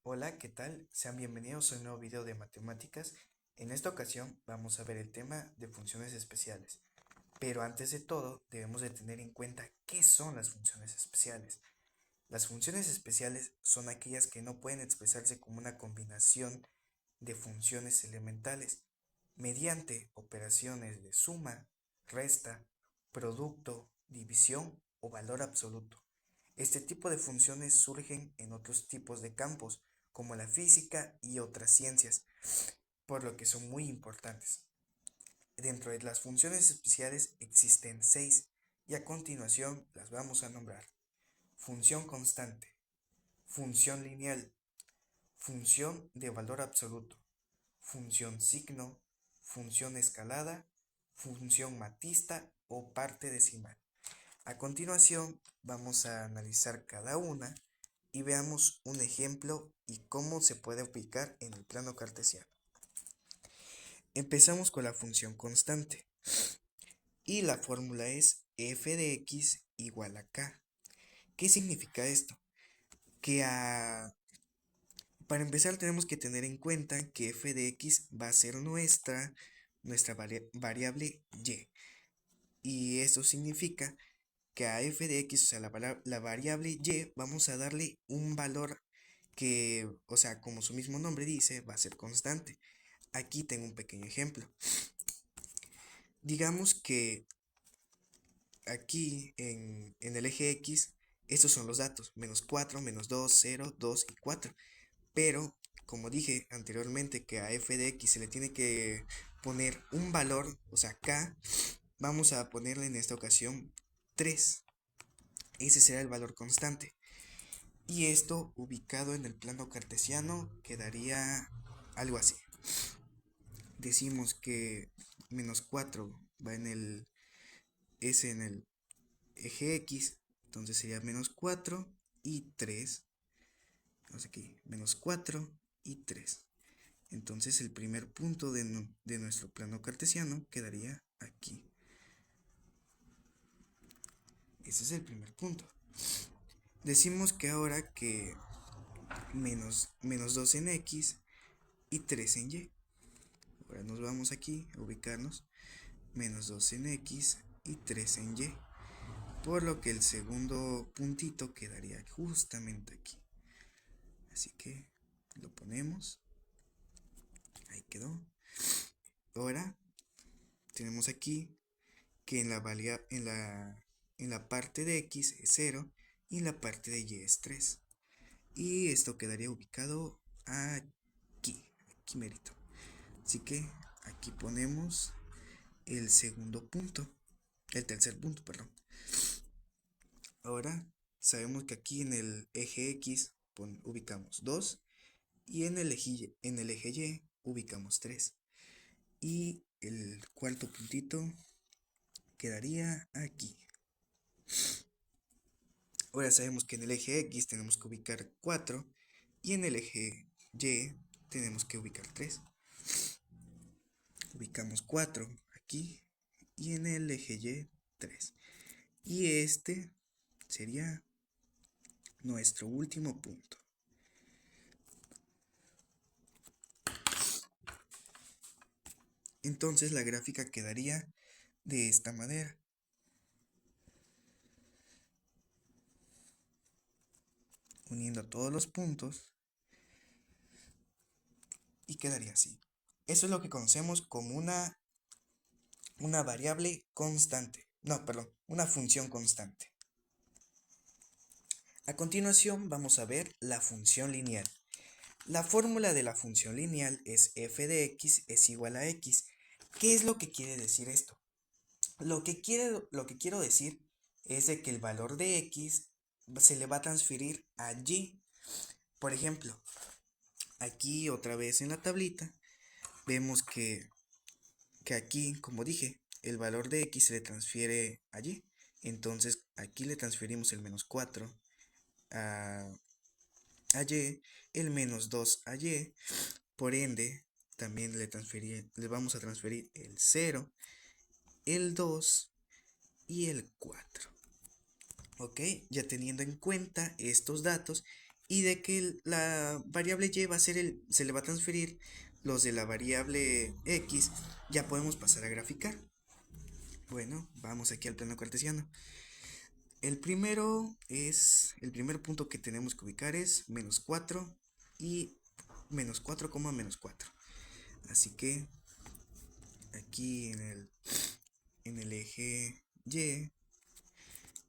Hola, ¿qué tal? Sean bienvenidos a un nuevo video de matemáticas. En esta ocasión vamos a ver el tema de funciones especiales. Pero antes de todo, debemos de tener en cuenta qué son las funciones especiales. Las funciones especiales son aquellas que no pueden expresarse como una combinación de funciones elementales mediante operaciones de suma, resta, producto, división o valor absoluto. Este tipo de funciones surgen en otros tipos de campos, como la física y otras ciencias, por lo que son muy importantes. Dentro de las funciones especiales existen 6 y a continuación las vamos a nombrar. Función constante, función lineal, función de valor absoluto, función signo, función escalada, función matista o parte decimal. A continuación vamos a analizar cada una y veamos un ejemplo y cómo se puede aplicar en el plano cartesiano. Empezamos con la función constante y la fórmula es f de x igual a k. ¿Qué significa esto? Que para empezar tenemos que tener en cuenta que f de x va a ser nuestra variable y. Y esto significa que a f de x, o sea, la variable y, vamos a darle un valor que, o sea, como su mismo nombre dice, va a ser constante. Aquí tengo un pequeño ejemplo. Digamos que aquí en el eje X, estos son los datos, -4, -2, 0, 2 y 4. Pero, como dije anteriormente, que a f de x se le tiene que poner un valor, o sea, k, vamos a ponerle en esta ocasión 3. Ese será el valor constante. Y esto ubicado en el plano cartesiano quedaría algo así. Decimos que -4 va en el S en el eje X, entonces sería -4 y 3. Vamos aquí, -4 y 3. Entonces el primer punto de nuestro plano cartesiano quedaría aquí. Ese es el primer punto. Decimos que ahora que menos 2 en X y 3 en Y. Ahora nos vamos aquí a ubicarnos. -2 en X y 3 en Y. Por lo que el segundo puntito quedaría justamente aquí. Así que lo ponemos. Ahí quedó. Ahora tenemos aquí que en la parte de X es 0 y en la parte de Y es 3. Y esto quedaría ubicado aquí. Aquí merito. Así que aquí ponemos el segundo punto. El tercer punto, perdón. Ahora sabemos que aquí en el eje X ubicamos 2 y en el eje Y ubicamos 3. Y el cuarto puntito quedaría aquí. Ahora sabemos que en el eje X tenemos que ubicar 4 y en el eje Y tenemos que ubicar 3. Ubicamos 4 aquí y en el eje Y 3. Y este sería nuestro último punto. Entonces la gráfica quedaría de esta manera. Uniendo todos los puntos y quedaría así. Eso es lo que conocemos como una variable constante. No, perdón, una función constante. A continuación vamos a ver la función lineal. La fórmula de la función lineal es f de x es igual a x. ¿Qué es lo que quiere decir esto? Lo que quiero decir es de que el valor de x se le va a transferir a y. Por ejemplo, aquí otra vez en la tablita vemos que aquí, como dije, el valor de x se le transfiere a y. Entonces aquí le transferimos el -4 a y, el -2 a y. Por ende, también le vamos a transferir el 0, el 2 y el 4. Ok, ya teniendo en cuenta estos datos, y de que la variable y va a ser se le va a transferir los de la variable x, ya podemos pasar a graficar. Bueno, vamos aquí al plano cartesiano. El primer punto que tenemos que ubicar es menos 4 y menos 4, menos 4. Así que aquí en el eje Y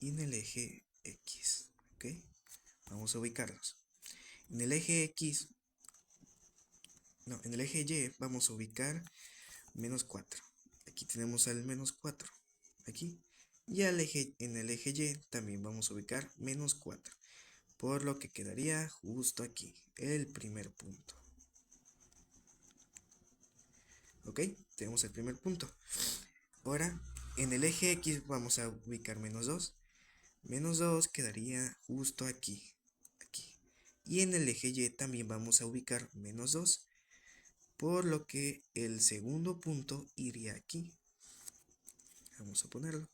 y en el eje X, ¿ok? Vamos a ubicarlos. En el eje X, no, en el eje Y vamos a ubicar menos 4. Aquí tenemos al menos 4, aquí. Y en el eje Y también vamos a ubicar menos 4. Por lo que quedaría justo aquí, el primer punto. ¿Ok? Tenemos el primer punto. Ahora, en el eje X vamos a ubicar menos 2. Menos 2 quedaría justo aquí, aquí. Y en el eje Y también vamos a ubicar menos 2. Por lo que el segundo punto iría aquí. Vamos a ponerlo.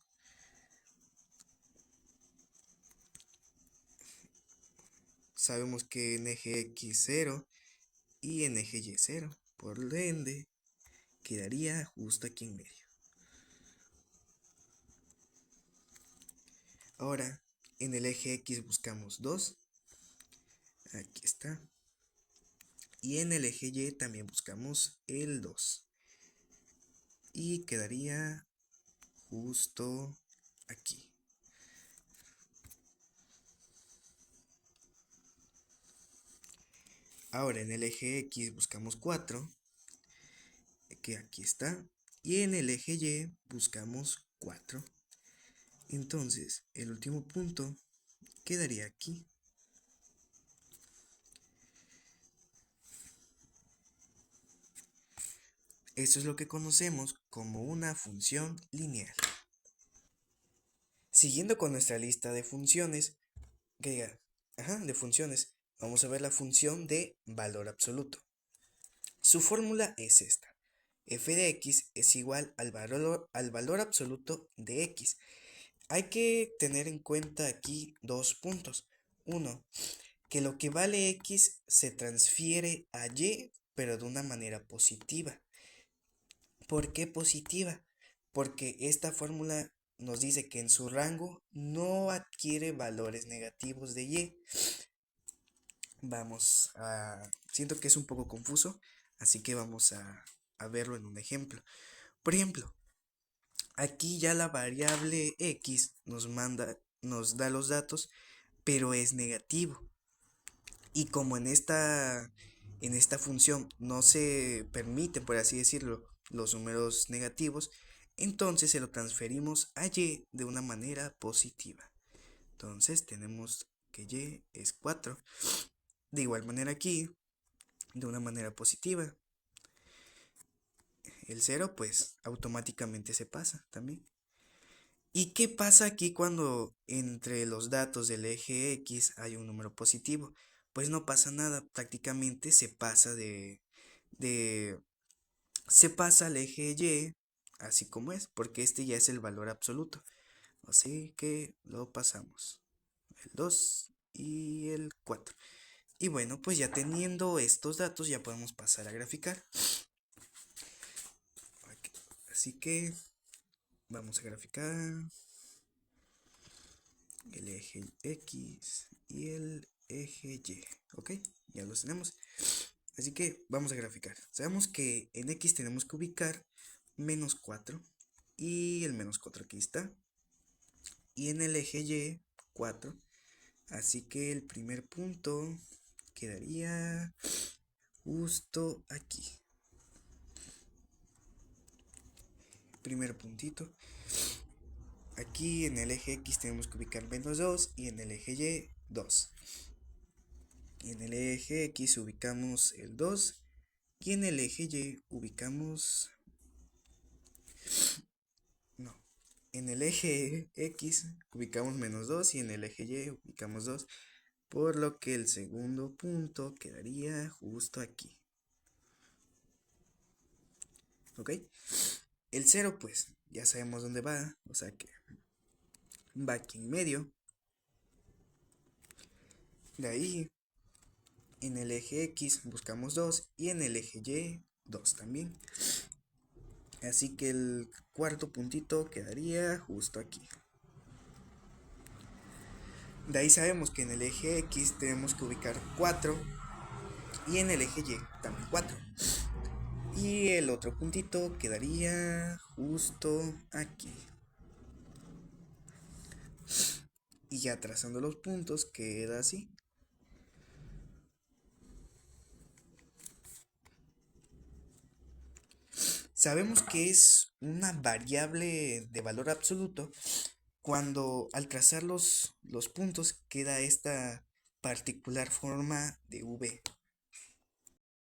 Sabemos que en eje X 0 y en eje Y 0. Por ende, quedaría justo aquí en medio. Ahora, en el eje X buscamos 2. Aquí está. Y en el eje Y también buscamos el 2. Y quedaría justo aquí. Ahora en el eje X buscamos 4, que aquí está. Y en el eje Y buscamos 4. Entonces, el último punto quedaría aquí. Esto es lo que conocemos como una función lineal. Siguiendo con nuestra lista de funciones, vamos a ver la función de valor absoluto. Su fórmula es esta. F de x es igual al valor absoluto de x. Hay que tener en cuenta aquí dos puntos. Uno, que lo que vale x se transfiere a y, pero de una manera positiva. ¿Por qué positiva? Porque esta fórmula nos dice que en su rango no adquiere valores negativos de y. Siento que es un poco confuso, así que vamos a verlo en un ejemplo. Por ejemplo, aquí ya la variable x nos da los datos, pero es negativo. Y como en esta función no se permite, por así decirlo, los números negativos, entonces se lo transferimos a y de una manera positiva. Entonces tenemos que y es 4. De igual manera aquí, de una manera positiva. El 0 pues automáticamente se pasa también. ¿Y qué pasa aquí cuando entre los datos del eje X hay un número positivo? Pues no pasa nada, prácticamente se pasa se pasa al eje Y así como es, porque este ya es el valor absoluto. Así que lo pasamos. El 2 y el 4. Y bueno, pues ya teniendo estos datos ya podemos pasar a graficar. Así que vamos a graficar el eje X y el eje Y, ¿ok? Ya los tenemos. Así que vamos a graficar. Sabemos que en X tenemos que ubicar menos 4 y el menos 4 aquí está. Y en el eje Y 4. Así que el primer punto quedaría justo aquí. Primer puntito. Aquí en el eje X tenemos que ubicar menos 2 y en el eje Y 2. En el eje X ubicamos el 2 y en el eje Y ubicamos... No, en el eje X ubicamos menos 2 y en el eje Y ubicamos 2, por lo que el segundo punto quedaría justo aquí. ¿Ok? El 0 pues ya sabemos dónde va, o sea que va aquí en medio. De ahí En el eje X buscamos 2 y en el eje Y 2 también. Así que el cuarto puntito quedaría justo aquí. De ahí sabemos que en el eje X tenemos que ubicar 4 y en el eje Y también 4. Y el otro puntito quedaría justo aquí. Y ya trazando los puntos queda así. Sabemos que es una variable de valor absoluto cuando al trazar los puntos queda esta particular forma de V.